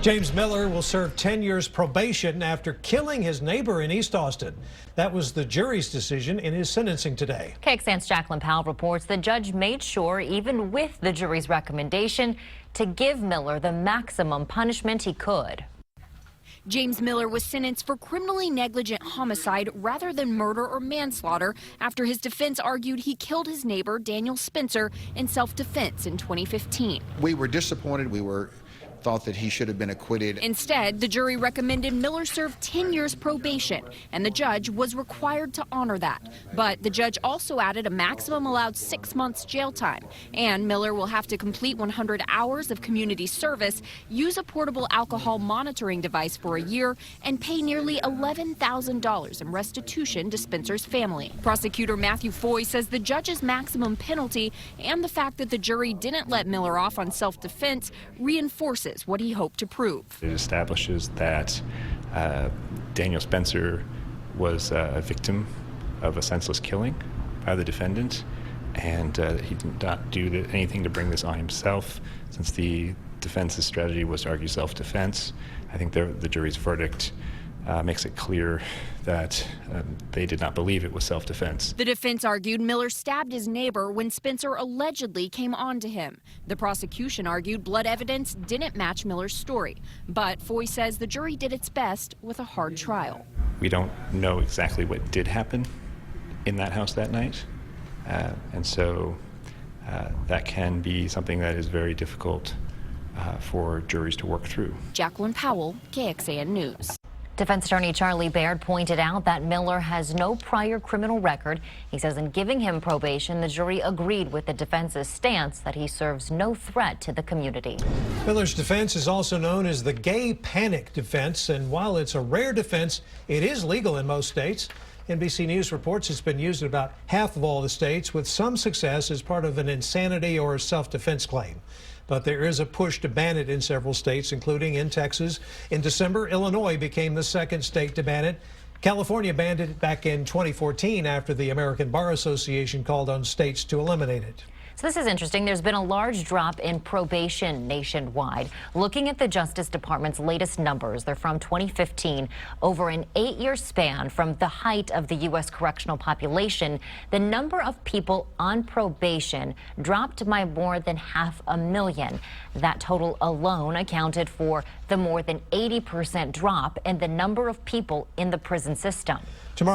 James Miller will serve 10 years probation after killing his neighbor in East Austin. That was the jury's decision in his sentencing today. KXAN's Jacqueline Powell reports the judge made sure, even with the jury's recommendation, to give Miller the maximum punishment he could. James Miller was sentenced for criminally negligent homicide rather than murder or manslaughter after his defense argued he killed his neighbor, Daniel Spencer, in self-defense in 2015. We were disappointed. We thought that he should have been acquitted. Instead, the jury recommended Miller serve 10 years probation, and the judge was required to honor that. But the judge also added a maximum allowed 6 months jail time, and Miller will have to complete 100 hours of community service, use a portable alcohol monitoring device for a year, and pay nearly $11,000 in restitution to Spencer's family. Prosecutor Matthew Foy says the judge's maximum penalty and the fact that the jury didn't let Miller off on self-defense reinforces what he hoped to prove. It establishes that Daniel Spencer was a victim of a senseless killing by the defendant, and he did not do anything to bring this on himself. Since the defense's strategy was to argue self-defense, I think the jury's verdict makes it clear that they did not believe it was self-defense. The defense argued Miller stabbed his neighbor when Spencer allegedly came on to him. The prosecution argued blood evidence didn't match Miller's story, but Foy says the jury did its best with a hard trial. We don't know exactly what did happen in that house that night, and so that can be something that is very difficult for juries to work through. Jacqueline Powell, KXAN News. Defense attorney Charlie Baird pointed out that Miller has no prior criminal record. He says in giving him probation, the jury agreed with the defense's stance that he serves no threat to the community. Miller's defense is also known as the gay panic defense, and while it's a rare defense, it is legal in most states. NBC News reports it's been used in about half of all the states, with some success as part of an insanity or self-defense claim. But there is a push to ban it in several states, including in Texas. In December, Illinois became the second state to ban it. California banned it back in 2014 after the American Bar Association called on states to eliminate it. So this is interesting. There's been a large drop in probation nationwide. Looking at the Justice Department's latest numbers, they're from 2015. Over an 8-year span from the height of the U.S. correctional population, the number of people on probation dropped by more than 500,000. That total alone accounted for the more than 80% drop in the number of people in the prison system. Tomorrow